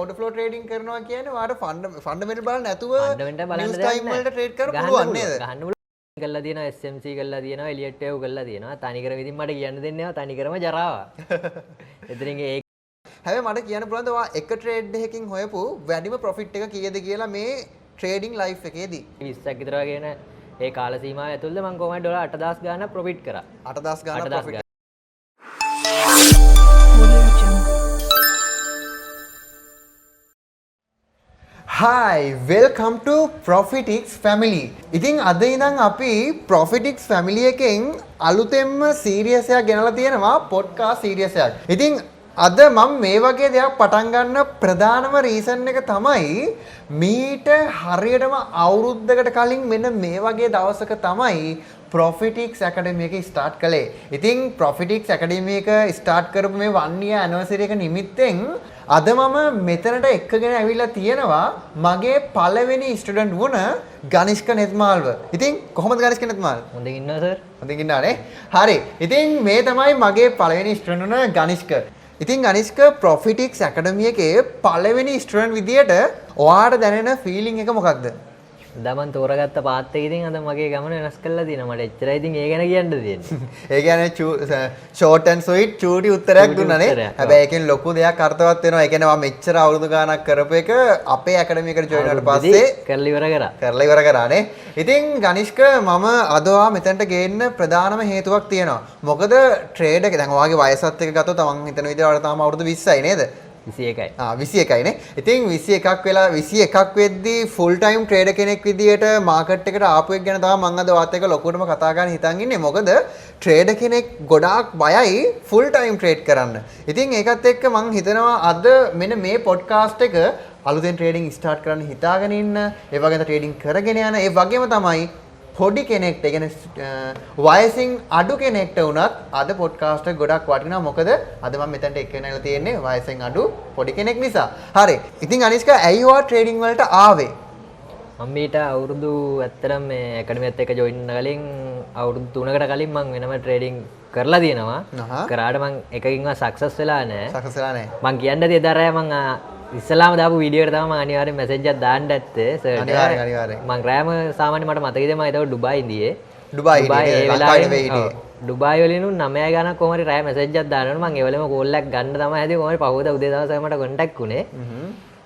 Order flow trading කරනවා කියන්නේ ඔයාලට ෆන්ඩමෙන්ටල් බලන්න නැතුව නිවුස් ටයිම් වලට ට්‍රේඩ් කරන්න පුළුවන් නේද? ගහන්න පුළුවන්. කරලා තියෙනවා SMC කරලා තියෙනවා එලියට් වේව් කරලා තියෙනවා. තනිකර ඉතින් මට කියන්න දෙන්නේ නැහැ තනිකරම ජරාවා. එතනින් ඒ හැබැයි මට කියන්න පුළුවන්ද ඔයා එක ට්‍රේඩ් එකකින් හොයපු වැඩිම ප්‍රොෆිට් එක කීයද කියලා මේ ට්‍රේඩින් ලයිෆ් එකේදී 20ක් විතර වගේ නේ ඒ කාල සීමාව ඇතුළත මම කොහොමද ඩොලර් 8000 ගාණක් ප්‍රොෆිට් කරා. 8000 ගාණක් profit. Hi, welcome to Profitix Family. ඉතින් අද ඉඳන් අපි Profitix Family එකෙන් අලුතෙන්ම සීරියස් එකක් ගෙනලා තියෙනවා පොඩ්කාස්ට් සීරියස් එකක්. ඉතින් අද මම මේ වගේ දෙයක් පටන් ගන්න ප්‍රධානම රීසන් එක තමයි මීට හරියටම අවුරුද්දකට කලින් මෙන්න මේ වගේ දවසක තමයි Profitix Academy එක ස්ටාර්ට් කළේ. ඉතින් Profitix Academy එක ස්ටාර්ට් කරපු මේ 1 year anniversary එක නිමිත්තෙන් අද මම මෙතනට එක්කගෙන ඇවිල්ලා තියෙනවා මගේ පළවෙනි ස්ටුඩන්ට් වුණ ගනිෂ්ක නෙත්මාල්ව. ඉතින් කොහොමද ගනිෂ්ක නෙත්මාල්? හොඳින් ඉන්නවා සර්. හොඳින් ඉන්නවනේ. හරි. ඉතින් මේ තමයි මගේ පළවෙනි ස්ටුඩන්ට් වුණ ගනිෂ්ක. ඉතින් ගනිෂ්ක Profitix Academy එකේ පළවෙනි ස්ටුඩන්ට් විදියට ඔයාට දැනෙන ෆීලිං එක මොකක්ද? දමන් තෝරගත්ත පාත් එක ඉතින් අද මගේ ගමන වෙනස් කරලා තියෙනවා. මට එච්චරයි ඉතින් ඒ ගැන කියන්න තියෙන්නේ. ඒ කියන්නේ short and sweet චූටි උත්තරයක් දුන්නානේ. හැබැයි ඒකෙන් ලොකු දෙයක් අර්ථවත් වෙනවා. ඒ කියන්නේ මම මෙච්චර අවුරුදු ගාණක් කරපු එක අපේ ඇකඩමි එකට ජොයින් වුණාට පස්සේ කරලා ඉවර කරා. කරලා ඉවර කරානේ. ඉතින් ගනිෂ්ක මම අද ඔයා මෙතනට ගේන්න ප්‍රධානම හේතුවක් තියෙනවා. මොකද ට්‍රේඩ් එක දැන් ඔයාගේ වයසත් එක්ක ගත්තොත් මම හිතන විදිහට ඔයාලා තාම අවුරුදු 20යි නේද? 21යි. 21යි නේ. ඉතින් 21ක් වෙලා 21ක් වෙද්දී ෆුල් ටයිම් ට්‍රේඩර් කෙනෙක් විදියට මාකට් එකට ආපු එක ගැන තමයි මම අද ඔයත් එක්ක ලොකුටම කතා කරන්න හිතන් ඉන්නේ. මොකද ට්‍රේඩර් කෙනෙක් ගොඩාක් බයයි ෆුල් ටයිම් ට්‍රේඩ් කරන්න. ඉතින් ඒකත් එක්ක මම හිතනවා අද මෙන්න මේ පොඩ්කාස්ට් එක අලුතෙන් ට්‍රේඩින් ස්ටාර්ට් කරන්න හිතාගෙන ඉන්න, ඒ වගේම ට්‍රේඩින් කරගෙන යන, ඒ වගේම තමයි පොඩි කෙනෙක්ට ඒ කියන්නේ වයසින් අඩු කෙනෙක්ට වුණත් අද පොඩ්කාස්ට් එක ගොඩක් වටිනවා. මොකද අද මම මෙතනට එක්කෙනෙක්ලා තියෙන්නේ වයසෙන් අඩු පොඩි කෙනෙක් නිසා. හරි. ඉතින් අනිෂ්ක ඇයි ඔයා ට්‍රේඩින් වලට ආවේ? මම මීට අවුරුදු ඇත්තටම මේ ඇකඩමියත් එක්ක ජොයින් වෙන කලින් අවුරුදු 3කට කලින් මම වෙනම ට්‍රේඩින් කරලා තියෙනවා. කරාට මම එකකින්වත් සක්සස් වෙලා නැහැ. සක්සස් වෙලා නැහැ. මම කියන්නේ එදා රෑ මම ඉස්සලාම දාපු වීඩියෝ එකට තමයි මම අනිවාර්යෙන් මැසේජ් එකක් දාන්න ඇත්තේ සර්ට. අනිවාර්යෙන්. මම රෑම සාමාන්‍යයෙන් මට මතකයි මම ඒක ඩුබායි ඉඳියේ. ඩුබායි ඒ වෙලාවේ ඩුබායි වලින් නමයා ගානක් කොහොම හරි රෑ මැසේජ් එකක් දානවනේ මම ඒ වෙලෙම කෝල් එකක් ගන්න තමයි හැදුවේ. කොහොම හරි පහුවදා උදේ දවසේ මට කොන්ටැක්ට් වුණේ.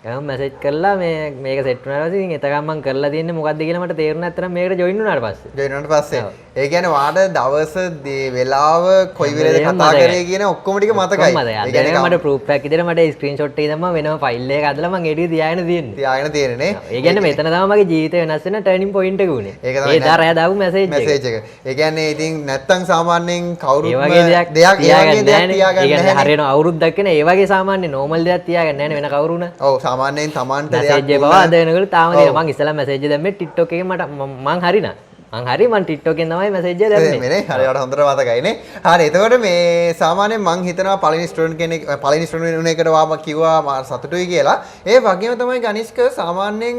එහෙනම් මැසේජ් කරලා මේක සෙට් වුණා ඊට පස්සේ ඉතින් එතකම් මම කරලා තියෙන්නේ මොකක්ද කියලා මට තේරුණා නැත්නම් මේකට ජොයින් වුණාට පස්සේ. ජොයින් වුණාට පස්සේ. ඒ කියන්නේ වාට දවස වෙලාව කොයි වෙලේද කතා කරේ කියන ඔක්කොම ටික මතකයි. ඒ කියන්නේ මට ප්‍රූෆ් එකක් විදිහට මට ස්ක්‍රීන්ෂොට් එක දැම්මම වෙනම ෆයිල් එකක් අදලා මම ඒටිය තියාගෙන තියෙන්නේ. තියාගෙන තියෙන්නේ නේ. ඒ කියන්නේ මෙතන තමයි මගේ ජීවිතේ වෙනස් වෙන ටර්නින් පොයින්ට් එක උනේ. ඒ දා රෑ දාපු මැසේජ් එක. ඒ කියන්නේ ඉතින් නැත්තම් සාමාන්‍යයෙන් කවුරුත් ඒ වගේ දෙයක් තියාගන්න නැහැ. ඒ කියන්නේ හරියන අවුරුද්දක් වෙන ඒ වගේ සාමාන්‍ය නෝමල් දෙයක් තියාගන්න නැහැ වෙන කවුරුන. ඔව් සාමාන්‍යයෙන් Taman මැසේජ් එක බව අද වෙනකොට තාම දෙනවා. මං ඉස්සලා මැසේජ් දැම්මේ TikTok එකෙන් මං හරිනා. මං TikTok එකෙන් තමයි මැසේජ් එක දැම්මේ. නේ හරියට හොඳට මතකයි නේ. හරි එතකොට මේ සාමාන්‍යයෙන් මං හිතනවා පළවෙනි ස්ටුඩන්ට් කෙනෙක් පළවෙනි ස්ටුඩන්ට් වෙන එකට වාම කිව්වා මා සතුටුයි කියලා. ඒ වගේම තමයි ගනිෂ්ක සාමාන්‍යයෙන්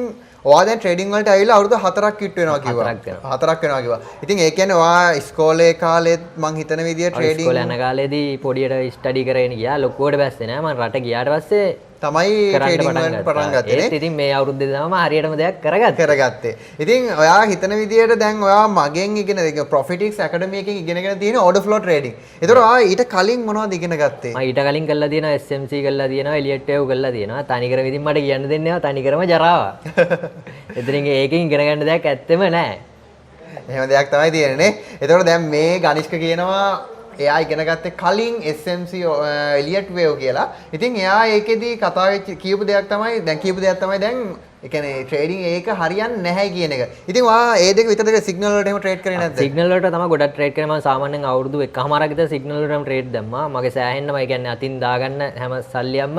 ඔයා දැන් ට්‍රේඩින් වලට ඇවිල්ලා අවුරුදු 4ක් කිට් වෙනවා කිව්වා. 4ක් වෙනවා කිව්වා. ඉතින් ඒ කියන්නේ ඔයා ඉස්කෝලේ කාලෙත් මං හිතන විදිය ට්‍රේඩින් ඉස්කෝලේ යන කාලේදී පොඩියට ස්ටඩි කරගෙන ගියා. ලොකුවට බැස්සේ නෑ. මං රට ගියාට පස්සේ තමයි ට්‍රේඩින් වලට පටන් ගත්තේ නේ. ඉතින් මේ අවුරුද්දේ තමයි හරියටම දෙයක් කරගත්තේ. ඉතින් ඔයා හිතන විදියට දැන් ඔයා මගෙන් ඉගෙන Profitix Academy එකෙන් ඉගෙනගෙන තියෙන order flow trading. ඒතර ඔයා ඊට කලින් මොනවද ඉගෙන ගත්තේ? මම ඊට කලින් කරලා තියෙනවා SMC කරලා තියෙනවා එලියට් වේව් කරලා තියෙනවා. තනිකර ඉතින් මට කියන්න දෙන්නේ නැහැ තනිකරම ජරාවා. එතනින් ඒකෙන් ඉගෙන ගන්න දෙයක් ඇත්තෙම නැහැ. එහෙම දෙයක් තමයි තියෙන්නේ නේ. ඒතකොට දැන් මේ ගනිෂ්ක කියනවා එයා ඉගෙන ගත්තේ කලින් SMC එලියට් වේව් කියලා. ඉතින් එයා ඒකෙදි කතා වෙච්ච කියපු දෙයක් තමයි දැන් ඒ කියන්නේ ට්‍රේඩින් ඒක හරියන්නේ නැහැ කියන එක. ඉතින් ඔයා ඒ දෙක විතරද සිග්නල් වලට එහෙම ට්‍රේඩ් කරේ නැද්ද? සිග්නල් වලට තමයි ගොඩක් ට්‍රේඩ් කරේ. මම සාමාන්‍යයෙන් අවුරුදු 1කමාරක් විතර සිග්නල් වලටම ට්‍රේඩ් දැම්මා. මගේ සෑහෙන්නම ඒ කියන්නේ අතින් දාගන්න හැම සල්ලියක්ම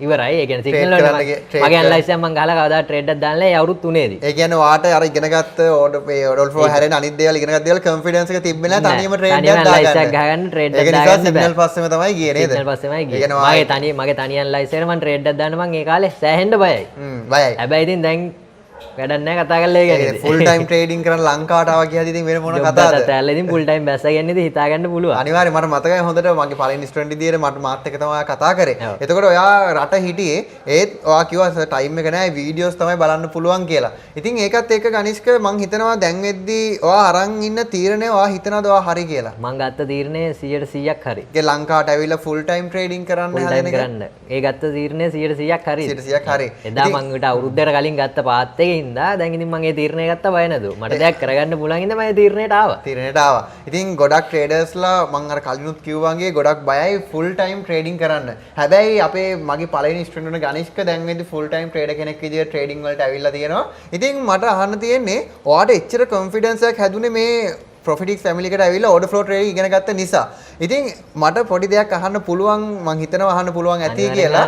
ඉවරයි. ඒ කියන්නේ සිග්නල් වලට මගේ ඇනලයිස් එක මම ගහලා කවදා ට්‍රේඩ් එකක් දාන්න නැහැ අවුරුදු 3ේදී. ඒ කියන්නේ ඔයාට අර ඉගෙනගත්ත ඕඩර් ෆ්ලෝ හැරෙන අනිත් දේවල් ඉගෙනගත්ත දේවල් කොන්ෆිඩන්ස් එක තිබ්බේ නැහැ. තනියම ට්‍රේඩ් එකක් ගහගන්න ට්‍රේඩ් එකක් දාගන්න බෑ. සිග්නල් පස්සෙම තමයි ගියේ නේද? සිග්නල් පස්සෙමයි ගියේ. මගේ තනි ඇනලයිස් එකට මම ට්‍රේඩ් එකක් දාන්න මම ඒ කාලේ සෑහෙන්න බයයි. බයයි. හැබැයි ඉතින් දැන් වැඩක් නැහැ කතා කරලා ඒ ගැන. ෆුල් ටයිම් ට්‍රේඩින් කරන ලංකාවට ආවා කියද්දි ඉතින් වෙන මොන කතාවද? කතාවල ඉතින් ෆුල් ටයිම් බැස්ස ගන්න ඉතින් හිතා ගන්න පුළුවන්. අනිවාර්යයෙන් මට මතකයි හොඳට මගේ පළවෙනි ස්ටුඩන්ට් ඉදිරියේ මට මාත් එක්ක තමයි කතා කරේ. එතකොට ඔයා රට හිටියේ ඒත් ඔයා කිව්වා ටයිම් එක නැහැ වීඩියෝස් තමයි බලන්න පුළුවන් කියලා. ඉතින් ඒකත් එක්ක ගනිෂ්ක මං හිතනවා දැන් වෙද්දී ඔයා අරන් ඉන්න තීරණය ඔයා හිතනවාද ඔයා හරි කියලා? මං ගත්ත තීරණය 100%ක් හරි. ඒ ලංකාවට ඇවිල්ලා ෆුල් ටයිම් ට්‍රේඩින් කරන්න හදන එක. ඒ ගත්ත තීරණය 100%ක් හරි. 100%ක් හරි. එදා මං උට අවුරුද්දකට කලින් ගත්ත පාත් එකේ ඉඳලා දැන් ඉතින් මං ඒ තීරණය ගත්තා බය නැතුව. මට දෙයක් කරගන්න පුළුවන් ඉඳන් මම ඒ තීරණයට ආවා. තීරණයට ආවා. ඉතින් ගොඩක් ට්‍රේඩර්ස්ලා මං අර කලිනුත් කිව්වා වගේ ගොඩක් බයයි ෆුල් ටයිම් ට්‍රේඩින් කරන්න. හැබැයි අපේ මගේ පළවෙනි ස්ටුඩන්ට් උන ගනිෂ්ක දැන් වෙද්දී ෆුල් ටයිම් ට්‍රේඩර් කෙනෙක් විදිහට ට්‍රේඩින් වලට ඇවිල්ලා තියෙනවා. ඉතින් මට අහන්න තියෙන්නේ ඔයාට එච්චර කොන්ෆිඩන්ස් එකක් හැදුනේ මේ ප්‍රොෆිටික්ස් ෆැමිලි එකට ඇවිල්ලා ඕඩර් ෆ්ලෝ ට්‍රේඩින් ඉගෙන ගත්ත නිසා. ඉතින් මට පොඩි දෙයක් අහන්න පුළුවන් මං හිතනවා අහන්න පුළුවන් ඇති කියලා.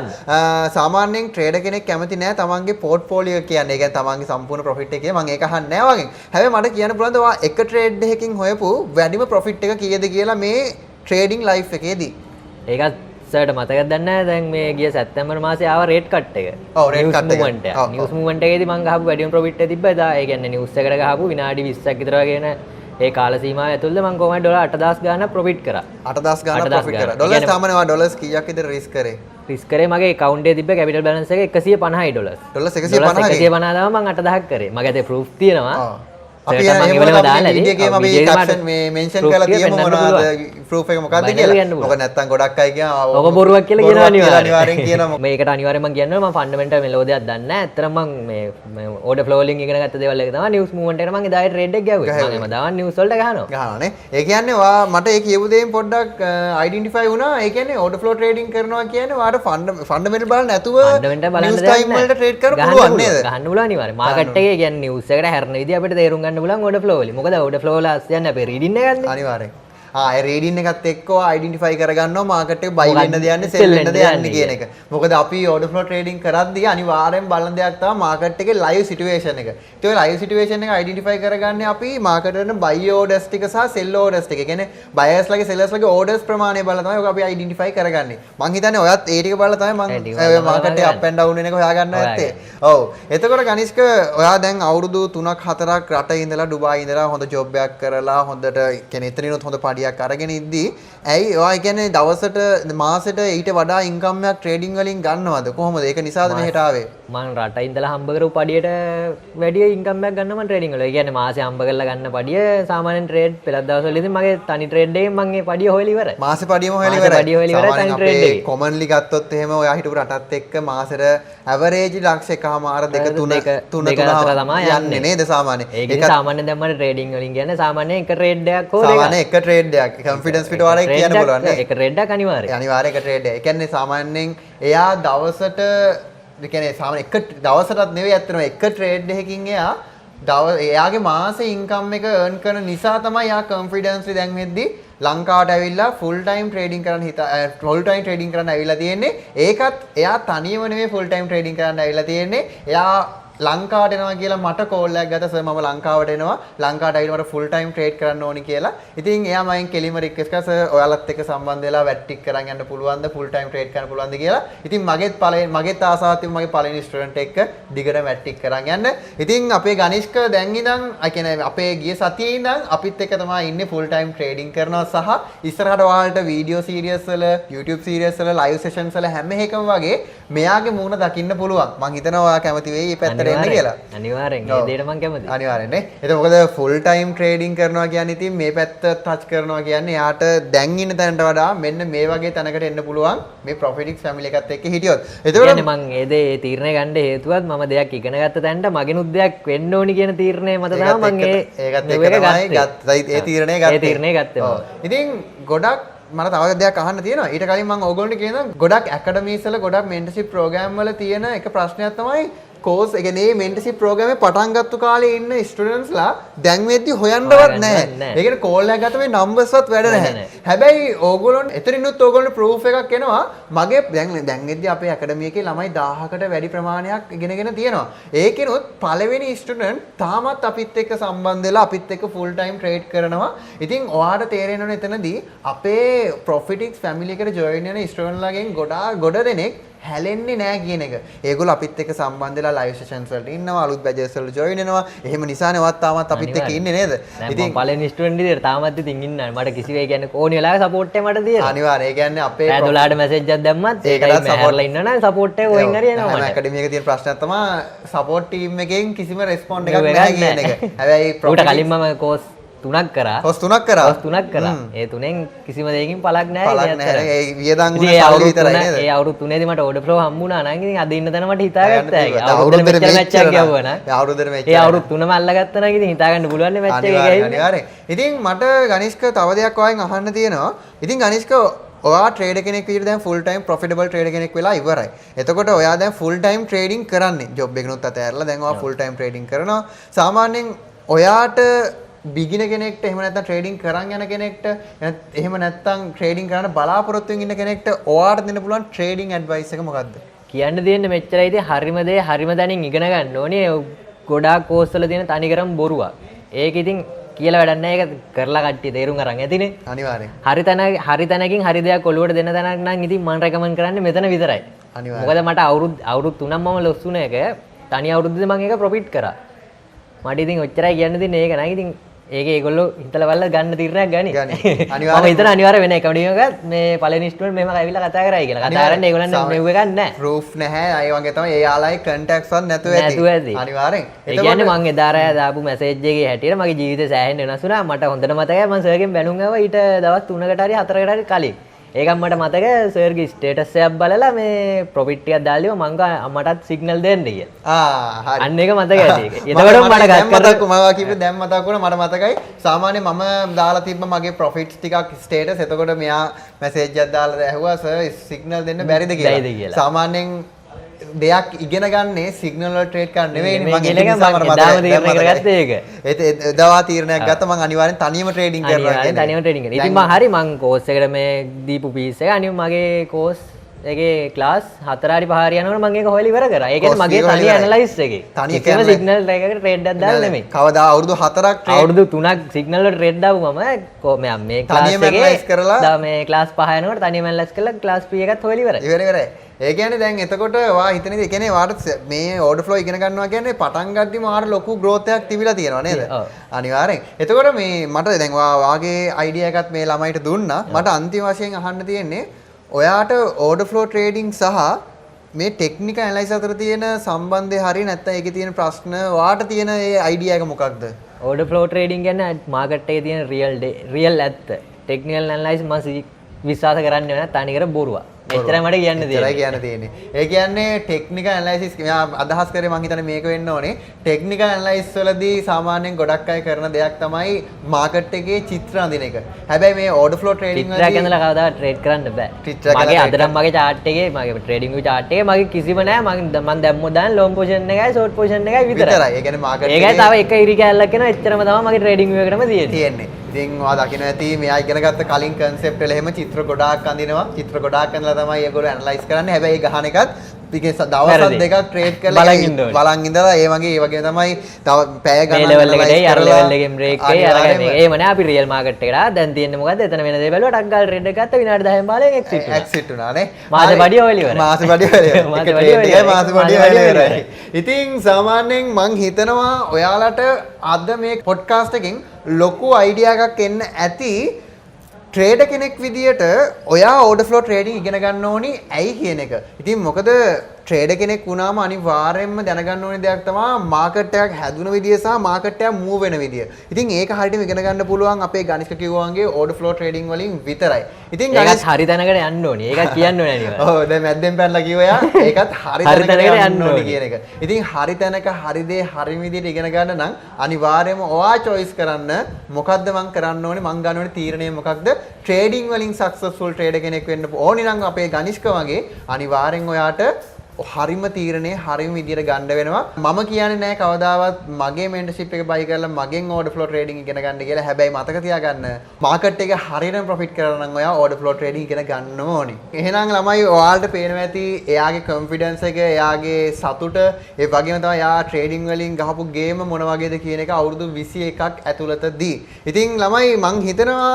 සාමාන්‍යයෙන් ට්‍රේඩර් කෙනෙක් කැමති නැහැ තමන්ගේ පෝර්ට්ෆෝලියෝ එක කියන්නේ. ඒ කියන්නේ තමන්ගේ සම්පූර්ණ ප්‍රොෆිට් එක මං ඒක අහන්නේ නැහැ වගේ. හැබැයි මට කියන්න පුළුවන්ද ඔයා එක ට්‍රේඩ් එකකින් හොයපු වැඩිම ප්‍රොෆිට් එක කීයද කියලා මේ ට්‍රේඩින් ලයිෆ් එකේදී? ඒකත් සර්ට මතකද දන්නේ දැන් මේ ගිය සැප්තැම්බර් මාසේ ආව රේට් කට් එක. ඔව් රේට් කට් එක. නිවුස් මූවමන්ට් එකේදී මම ගහපු වැඩිම ප්‍රොෆිට් එක තිබ්බා. එදා ඒ කියන්නේ නිවුස් එකට ගහපු විනාඩි 20ක් විතර වගේන ඒ කාල සීමාව ඇතුළත මම කොහොමද ඩොලර් 8000 ගාණක් ප්‍රොෆිට් කරා. 8000 ගාණක් ප්‍රොෆිට් කරා. ඩොලර් සාමාන්‍යව ඩොලර්ස් කීයක් විතර රිස්ක් කරේ? රිස්ක් කරේ මගේ account එකේ තිබ්බ capital balance එක 150යි ඩොලර්ස්. ඩොලර්ස් 150යි. 150 තමයි මම 8000ක් කරේ. මගේ අතේ proof තියෙනවා. අපි එහෙම වීඩියෝ එකේම අපි කැප්ෂන් මේ මෙන්ෂන් කරලා තියමු මොනවද ප්‍රූෆ් එක මොකක්ද කියලා. මොකද නැත්තම් ගොඩක් අය කියනවා ඔක බොරුවක් කියලා කියනවා අනිවාර්යෙන් කියනවා. මේකට අනිවාර්යෙන් මම කියනවා මම ෆන්ඩමෙන්ටල් මෙලෝඩියක් දන්නේ නැහැ. ඇත්තටම මම මේ ඕඩර් ෆ්ලෝ වලින් ඉගෙන ගත්ත දේවල් එක තමයි නිවුස් මූවමන්ට් එකට මම එදා ට්‍රේඩ් එක ගැහුවේ. මම එම දාන නිවුස් වලට ගහනවා. ගහනවානේ. ඒ කියන්නේ ඔයා මට ඒ කියපු දේෙන් පොඩ්ඩක් අයිඩෙන්ටිෆයි වුණා. ඒ කියන්නේ ඕඩර් ෆ්ලෝ ට්‍රේඩින් කරනවා කියන්නේ ඔයාට ෆන්ඩමෙන්ටල් බලන්න නැතුව නිවුස් ටයිම් වලට ට්‍රේඩ් කරන්න පුළුවන් නේද? ගහන්න පුළුවන් අනිවාර්යෙන්. මාකට් එකේ කියන්නේ නිවුස් එකට හැරෙන විදිහ අපිට තේරුම් ගන්න පුළුවන් ඕඩර් ෆ්ලෝ වලින්. මොකද ඕඩර් ෆ්ලෝ වල අස්යන්නේ අපේ රීඩින් එකන්නේ. අනිවාර්යෙන්. ඒ රීඩින් එකත් එක්ක අයිඩෙන්ටිෆයි කරගන්නවා මාකට් එක බයි වෙන්නද යන්නේ සෙල් වෙන්නද යන්නේ කියන එක. මොකද අපි ඕඩර් ෆ්ලෝ ට්‍රේඩින් කරද්දී අනිවාර්යෙන් බලන දෙයක් තමයි මාකට් එකේ ලයිව් සිටුේෂන් එක. ඒ ලයිව් සිටුේෂන් එක අයිඩෙන්ටිෆයි කරගන්නේ අපි මාකට් එකේ බයි ඕඩර්ස් ටික සහ සෙල් ඕඩර්ස් ටික. ඒ කියන්නේ බයර්ස්ලාගේ සෙලර්ස්ලාගේ ඕඩර්ස් ප්‍රමාණය බලලා තමයි ඔක අපි අයිඩෙන්ටිෆයි කරගන්නේ. මං හිතන්නේ ඔයත් ඒ ටික බලලා තමයි මං මාකට් එක අප් ඇන්ඩ් ඩවුන් වෙන එක හොයාගන්න ඇත්තේ. ඔව්. එතකොට ගනිෂ්ක ඔයා දැන් අවුරුදු 3ක් 4ක් රටේ ඉඳලා ඩුබායි ඉඳලා හොඳ ජොබ් එකක් කරලා හොඳට කියන්නේ එතනිනුත් හොඳ පඩියක් අරගෙන ඉද්දී ඇයි ඔයා කියන්නේ දවසට මාසෙට ඊට වඩා ඉන්කම් එකක් ට්‍රේඩින් වලින් ගන්නවද කොහොමද ඒක නිසාද මෙහෙට ආවේ මම රට ඉඳලා හම්බ කරපු පඩියට වැඩි ඉන්කම් එකක් ගන්න මම ට්‍රේඩින් වල. ඒ කියන්නේ මාසෙ හම්බ කරලා ගන්න පඩිය සාමාන්‍යයෙන් ට්‍රේඩ් පෙළක් දවස්වල ඉතින් මගේ තනි ට්‍රේඩ් එකෙන් මම ඒ පඩිය හොයලා ඉවරයි. මාසෙ පඩියම හොයලා ඉවරයි. තනි ට්‍රේඩ් එකේ කොමන්ලි ගත්තොත් එහෙම ඔයා හිටපු රටත් එක්ක මාසෙට ඇවරේජ් ලක්ෂ එකමාර 2 3 තමයි යන්නේ නේද සාමාන්‍යයෙන්. ඒක සාමාන්‍යයෙන් දැන් මම ට්‍රේඩින් වලින් කියන්නේ සාමාන්‍යයෙන් එක ට්‍රේඩ් එකක් හොර සාමාන්‍යයෙන් එක ට්‍රේඩ් එකක් කොන්ෆිඩන්ස් පිට වල කියන්න පුළුවන් නේ. එක ට්‍රේඩ් එකක් අනිවාර්යයෙන්. අනිවාර්යයෙන් එක ට්‍රේඩ් එකක්. ඒ කියන්නේ සාමාන්‍යයෙන් එයා දවසට ඒ කියන්නේ සාමාන්‍ය එක දවසටත් නෙවෙයි ඇත්තටම එක ට්‍රේඩ් එකකින් එයාගේ මාසේ ඉන්කම් එක earn කරන නිසා තමයි එයා කොන්ෆිඩන්ස්ලි දැන් වෙද්දි ලංකාවට ඇවිල්ලා ෆුල් ටයිම් ට්‍රේඩින් කරන්න ෆුල් ටයිම් ට්‍රේඩින් කරන්න ඇවිල්ලා තියෙන්නේ. ඒකත් එයා තනියම නෙවෙයි ෆුල් ටයිම් ට්‍රේඩින් කරන්න ඇවිල්ලා තියෙන්නේ. එයා ලංකාවට එනවා කියලා මට කෝල් එකක් ගත්තා සර් මම ලංකාවට එනවා ලංකාවට ඇවිල්ලා මට ෆුල් ටයිම් ට්‍රේඩ් කරන්න ඕනි කියලා. ඉතින් එයා මයින් කෙලිම රික්වෙස්ට් කරා සර් ඔයාලත් එක්ක සම්බන්ධ වෙලා වැට් ටික කරන් යන්න පුළුවන්ද ෆුල් ටයිම් ට්‍රේඩ් කරන්න පුළුවන්ද කියලා. ඉතින් මගේත් ආසාවක් තිබුණා මගේ පළවෙනි ස්ටුඩන්ට් එක්ක දිගට වැට් ටික කරන් යන්න. ඉතින් අපේ ගනිෂ්ක දැන් ඉඳන් කියන්නේ අපේ ගිය සතියේ ඉඳන් අපිත් එක්ක තමයි ඉන්නේ ෆුල් ටයිම් ට්‍රේඩින් කරනවා සහ ඉස්සරහට ඔයාලට වීඩියෝ සීරීස් වල YouTube සීරීස් වල ලයිව් සෙෂන්ස් වල හැම එකම වගේ මෙයාගේ මූණ දකින්න පුළුවන්. මං හිතනවා ඔයා කැමති වෙයි මේ පැත්තට එන්න කියලා. අනිවාර්යෙන් ඒ දෙයට මම කැමතියි. අනිවාර්යෙන් නේ. ඒක මොකද ෆුල් ටයිම් ට්‍රේඩින් කරනවා කියන්නේ ඉතින් මේ පැත්ත ටච් කරනවා කියන්නේ යාට දැන් ඉන්න තැනට වඩා මෙන්න මේ වගේ තැනකට එන්න පුළුවන් මේ ප්‍රොෆිටික්ස් ෆැමිලි එකත් එක්ක හිටියොත්. ඒකෝට මම ඒ දේ තීරණය ගන්න හේතුවත් මම දෙයක් ඉගෙන ගත්ත තැනට මගෙනුත් දෙයක් වෙන්න ඕනි කියන තීරණය මත තමයි මම ඒකත් එක්ක තමයි ගත්තයි ඒ තීරණය ගත්තේ. ඒ තීරණය ගත්තේ මම. ඉතින් ගොඩක් මට තව දෙයක් අහන්න තියෙනවා. ඊට කලින් මම ඕගොල්ලන්ට කියනවා ගොඩක් ඇකඩමීස් වල ගොඩක් මෙන්ටර්ෂිප් ප්‍රෝග්‍රෑම් වල තියෙන එක ප්‍රශ්නයක් තමයි කෝස් ඒ කියන්නේ මෙන්ටර්ෂිප් ප්‍රෝග්‍රෑම් එකේ පටන් ගත්ත කාලේ ඉන්න ස්ටුඩන්ට්ස්ලා දැන් වෙද්දි හොයන්නවත් නැහැ. ඒ කියන්නේ කෝල් එකක් ගත්ත මේ නම්බර්ස්වත් වැඩ නැහැ. හැබැයි ඕගොල්ලොන් එතනිනුත් ඕගොල්ලෝ ප්‍රූෆ් එකක් එනවා. මගේ දැන් වෙද්දි අපේ ඇකඩමි එකේ ළමයි 1000කට වැඩි ප්‍රමාණයක් ඉගෙනගෙන තියෙනවා. ඒකිනුත් පළවෙනි ස්ටුඩන්ට් තාමත් අපිත් එක්ක සම්බන්ධ වෙලා අපිත් එක්ක ෆුල් ටයිම් ට්‍රේඩ් කරනවා. ඉතින් ඔයාට තේරෙනවනේ එතනදී අපේ ප්‍රොෆිටික්ස් ෆැමිලි එකට ජොයින් වෙන ස්ටුඩන්ට්ලාගෙන් ගොඩ දෙනෙක් හැලෙන්නේ නැහැ කියන එක. ඒගොල්ලෝ අපිත් එක්ක සම්බන්ධ වෙලා ලයිව් සෙෂන්ස් වලට ඉන්නවා, අලුත් බැජස් වලට ජොයින් වෙනවා. එහෙම නිසානේ වත් තාමත් අපිත් එක්ක ඉන්නේ නේද? ඉතින් පළවෙනි ස්ටුඩන්ට් විදියට තාමත් ඉතින් ඉන්නවා. මට කිසිවෙයි කියන්නේ ඕනි වෙලාවක සපෝට් එක මට දෙනවා. අනිවාර්යයෙන්. ඒ කියන්නේ අපේ 12ට මැසේජ් එකක් දැම්මත් ඒකටත් සපෝට්ලා ඉන්නවනම් සපෝට් එක කොහෙන් හරි එනවා මට. අකැඩමි එකේ තියෙන ප්‍රශ්නයක් තමයි සපෝට් ටීම් එකෙන් කිසිම රෙස්පොන්ඩ් එකක් නැහැ කියන එක. හැබැයි ඌට කලින් මම කෝස් 3ක් කරා. කෝස් 3ක් කරා. කෝස් 3ක් කරා. ඒ තුනෙන් කිසිම දෙයකින් පළක් නැහැ. පළක් නැහැ. ඒ වියදම් වුණ සල්ලි විතරයි නේද? ඒ අවුරුදු 3 දී මට ඕඩර් ෆ්ලෝ හම්බුණා නම් ඉතින් අද ඉන්න තැන මට හිතාගත්තා ඒක. අවුරුද්දට මෙච්චර මැච් එකක් ගියවුවා නම්. ඒ අවුරුද්දට මෙච්චර. ඒ අවුරුදු 3ම අල්ලගත්තා නම් ඉතින් හිතාගන්න පුළුවන් නේ මැච් එක ගිහින්. අනිවාර්යෙන්. ඉතින් මට ගනිෂ්ක තව දෙයක් ඔයන් අහන්න තියෙනවා. ඉතින් ගනිෂ්ක ඔයා ට්‍රේඩර් කෙනෙක් විදිහට දැන් ෆුල් ටයිම් ප්‍රොෆිටබල් ට්‍රේඩර් කෙනෙක් වෙලා ඉවරයි. එතකොට ඔයා දැන් ෆුල් ටයිම් ට්‍රේඩින් කරන්නේ. ජොබ් එකනොත් අතහැරලා දැන් ඔයා ෆුල් ටයිම් ට්‍රේඩින් කරනවා. සාමාන්‍යයෙන් ඔයාට බිගින කෙනෙක්ට එහෙම නැත්නම් ට්‍රේඩින් කරන් යන කෙනෙක්ට එහෙම නැත්නම් ට්‍රේඩින් කරන්න බලාපොරොත්තු වෙන ඉන්න කෙනෙක්ට ඔයාට දෙන්න පුළුවන් ට්‍රේඩින් ඇඩ්වයිස් එක මොකක්ද? කියන්න දෙන්නේ මෙච්චරයි ඉතින් හරිම දේ හරිම තැනින් ඉගෙන ගන්න ඕනේ. ගොඩාක් කෝස් වල තියෙන තනිකරම බොරුවක්. ඒක ඉතින් කියලා වැඩක් නැහැ. ඒක කරලා කට්ටිය තේරුම් අරන් ඇතිනේ. අනිවාර්යෙන්. හරි තැනකින් හරි දෙයක් ඔලුවට දෙන තැනක් නම් ඉතින් මම රෙකමන්ඩ් කරන්නේ මෙතන විතරයි. අනිවාර්යෙන්. මොකද මට අවුරුදු 3ක් මම ලොස් වුණ එක තනි අවුරුද්දේ මම ඒක ප්‍රොෆිට් කරා. මට ඉතින් ඔච්චරයි කියන්න දෙන්නේ ඒක නෑ. ඉතින් ඒක ඒගොල්ලෝ හිතලා බලලා ගන්න තීරණයක් ගනි. මම හිතන අනිවාර්ය වෙන එකම එකක් මේ පළවෙනි ස්ටුඩන්ට් මෙහෙම ඇවිල්ලා කතා කරයි කියලා. කතා කරන්නේ ඒගොල්ලන් මෙව් එකක් නැහැ. ප්‍රූෆ් නැහැ. ඒ වගේ තමයි ඒ යාලයි කන්ටැක්ට්ස් වත් නැතුව ඇති. අනිවාර්යෙන්. ඒ කියන්නේ මම එදා රෑ දාපු මැසේජ් එකේ හැටියට මගේ ජීවිතේ සෑහෙන්න වෙනස් වුණා. මට හොඳට මතකයි මම සර්ගෙන් බැනුම් ආවා ඊට දවස් 3කට හරි 4කට හරි කලින්. ඒකත් මට මතක සර්ගේ ස්ටේටස් එකක් බලලා මේ ප්‍රොෆිට් ටිකක් දාලා මම අම්මටත් සිග්නල් දෙන්න කියලා. හරි. අන්න ඒක මතක ඇති. එතකොට මට මතක මම කිව්වේ දැන් මතක් වුණා මට මතකයි. සාමාන්‍යයෙන් මම දාලා තිබ්බ මගේ ප්‍රොෆිට්ස් ටිකක් ස්ටේටස්. එතකොට මෙයා මැසේජ් එකක් දාලා ඇහුවා සර් සිග්නල් දෙන්න බැරිද කියලා. සාමාන්‍යයෙන් දෙයක් ඉගෙන ගන්නේ සිග්නල් වල ට්‍රේඩ් කරන්න නෙවෙයි මම එදාම තීරණයක් ගත්තා මම අනිවාර්යෙන් තනියම ට්‍රේඩින් කරනවා කියන්නේ තනියම ට්‍රේඩින් කරනවා. ඉතින් මම හරි මං කෝස් එකට මේ දීපු පීස් එක අනිත් මගේ කෝස් එකේ ක්ලාස් 4 හරි 5 හරි යනකොට මම ඒක හොයලා ඉවර කරා. ඒ කියන්නේ මගේ තනි ඇනලයිස් එකේ. තනි කියන්නේ සිග්නල් එකකට ට්‍රේඩ් එකක් දාලා නෙමෙයි. කවදා අවුරුදු 4ක් අවුරුදු 3ක් සිග්නල් වල ට්‍රේඩ් දාපු මම මේ ක්ලාස් එකේ මේ ක්ලාස් 5 යනකොට තනියම ඇනලයිස් කරලා ක්ලාස් P එකත් හොයලා ඉවරයි. ඉවරයි. ඒ කියන්නේ දැන් එතකොට වා හිතන්නේ ඒ කියන්නේ වාට මේ ඕඩර් ෆ්ලෝ ඉගෙන ගන්නවා කියන්නේ පටන් ගද්දිම වාට ලොකු growth එකක් තිබිලා තියෙනවා නේද? අනිවාර්යෙන්. එතකොට මේ මට දැන් වාගේ අයිඩියා එකක් මේ ළමයිට දුන්නා. මට අන්තිම වශයෙන් අහන්න තියෙන්නේ ඔයාට ඕඩර් ෆ්ලෝ ට්‍රේඩින් සහ මේ ටෙක්නිකල් ඇනලයිස් අතර තියෙන සම්බන්ධය හරිය නැත්නම් ඒකේ තියෙන ප්‍රශ්න වාට තියෙන ඒ අයිඩියා එක මොකක්ද? ඕඩර් ෆ්ලෝ ට්‍රේඩින් කියන්නේ මාකට් එකේ තියෙන රියල් ඇත්ත. ටෙක්නිකල් ඇනලයිස් මම විශ්වාස කරන්නේ නැහැ තනිකර බොරුවක්. එච්චරයි මට කියන්න තියෙන්නේ. එච්චරයි කියන්න තියෙන්නේ. ඒ කියන්නේ ටෙක්නිකල් ඇනලයිසිස් මෙයා අදහස් කරේ මම හිතන්නේ මේක වෙන්න ඕනේ. ටෙක්නිකල් ඇනලයිසිස් වලදී සාමාන්‍යයෙන් ගොඩක් අය කරන දෙයක් තමයි මාකට් එකේ චිත්‍ර අඳින එක. හැබැයි මේ ඕඩර් ෆ්ලෝ ට්‍රේඩින් වලදී චිත්‍රයක් ඇඳලා කවදාවත් ට්‍රේඩ් කරන්න බෑ. මගේ අද නම් මගේ chart එකේ මගේ ට්‍රේඩින් වල chart එකේ මගේ කිසිම නෑ මම දැම්මොත් දාන ලොන්ග් පොසිෂන් එකයි ෂෝට් පොසිෂන් එකයි විතරයි. ඒ කියන්නේ මාකට් එකේ තව එක ඉරි කැලලක් එනවා එච්චරම තමයි මගේ ට්‍රේඩින් වීව එකටම තියෙන්නේ. ඉතින් ඔයා දකින්න ඇති මෙයා ඉගෙන ගත්ත කලින් කන්සෙප්ට් වල එහෙම චිත්‍ර ගොඩාක් අඳිනවා. චිත්‍ර ගොඩාක් අඳලා තමයි ඒගොල්ලෝ ඇනලයිස් කරන්නේ. හැබැයි ගහන එකත් දවස් දෙකක් ට්‍රේඩ් කරලා බලන් ඉඳලා ඒ වගේ තමයි තව පැය ගණන් ලෙවල් එකේ අර ලෙවල් එකෙන් බ්‍රේක් එකේ අරගෙන ඒම නෑ අපි රියල් මාකට් එකට දැන් තියෙන්නේ මොකද්ද එතන වෙන දේ බැලුවා ටක් ගාලා ට්‍රේඩ් එක ගත්තා විනාඩි 10න් බාලෙන් එක්සිට් වුණා නේ මාස බඩිය ඔයල ඉවරයි මාස බඩිය ඔයල ඉවරයි ඉතින් සාමාන්‍යයෙන් මං හිතනවා ඔයාලට අද මේ පොඩ්කාස්ට් එකෙන් ලොකු අයිඩියා එකක් එන්න ඇති ට්‍රේඩර් කෙනෙක් විදියට ඔයා ඕඩර් ෆ්ලෝ ට්‍රේඩින් ඉගෙන ගන්න ඕනි ඇයි කියන එක. ඉතින් මොකද ට්‍රේඩර් කෙනෙක් වුණාම අනිවාර්යයෙන්ම දැනගන්න ඕනේ දෙයක් තමයි මාකට් එකක් හැදුන විදිය සහ මාකට් එක මූව් වෙන විදිය. ඉතින් ඒක හරියටම ඉගෙන ගන්න පුළුවන් අපේ ගණිෂ්ක කිව්වා වගේ ඕඩර් ෆ්ලෝ ට්‍රේඩින් වලින් විතරයි. ඉතින් ගණිෂ් හරි තැනකට යන්න ඕනේ. ඒකත් කියන්න ඕනේ නේද? ඔව් දැන් මැද්දෙන් පැනලා කිව්වා යා ඒකත් හරි තැනකට යන්න ඕනේ කියන එක. ඉතින් හරි තැනක හරි දේ හරි විදියට ඉගෙන ගන්න නම් අනිවාර්යයෙන්ම ඔයා choice කරන්න මොකද්ද මං කරන්න ඕනේ මං ගන්න ඕනේ තීරණය මොකක්ද? ට්‍රේඩින් වලින් සක්සස්ෆුල් ට්‍රේඩර් කෙනෙක් වෙන්න ඕනි නම් අපේ ගණිෂ්ක වගේ අනිවාර්යෙන් ඔයාට හරිම තීරණේ හරිම විදියට ගන්න වෙනවා. මම කියන්නේ නැහැ කවදාවත් මගේ මෙන්ටර්ෂිප් එක බයි කරලා මගෙන් ඕඩර් ෆ්ලෝ ට්‍රේඩින් ඉගෙන ගන්න කියලා. හැබැයි මතක තියාගන්න මාකට් එක හරියටම ප්‍රොෆිට් කරනවා නම් ඔයා ඕඩර් ෆ්ලෝ ට්‍රේඩින් ඉගෙන ගන්න ඕනේ. එහෙනම් ළමයි ඔයාලට පේනවා ඇති එයාගේ කොන්ෆිඩන්ස් එක එයාගේ සතුට ඒ වගේම තමයි එයා ට්‍රේඩින් වලින් ගහපු ගේම මොන වගේද කියන එක අවුරුදු 21ක් ඇතුළතදී. ඉතින් ළමයි මං හිතනවා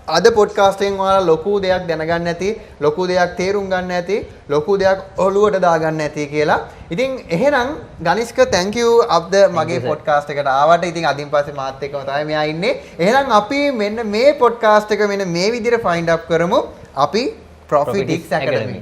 අද පොඩ්කාස්ට් එකෙන් ඔයාලා ලොකු දෙයක් දැනගන්න ඇති, ලොකු දෙයක් තේරුම් ගන්න ඇති, ලොකු දෙයක් ඔළුවට දාගන්න ඇති කියලා. ඉතින් එහෙනම් ගනිෂ්ක thank you අප්ද මගේ පොඩ්කාස්ට් එකට ආවට. ඉතින් අදින් පස්සේ මාත් එක්කම තමයි මෙයා ඉන්නේ. එහෙනම් අපි මෙන්න මේ පොඩ්කාස්ට් එක මෙන්න මේ විදිහට find up කරමු. අපි Profit X Academy.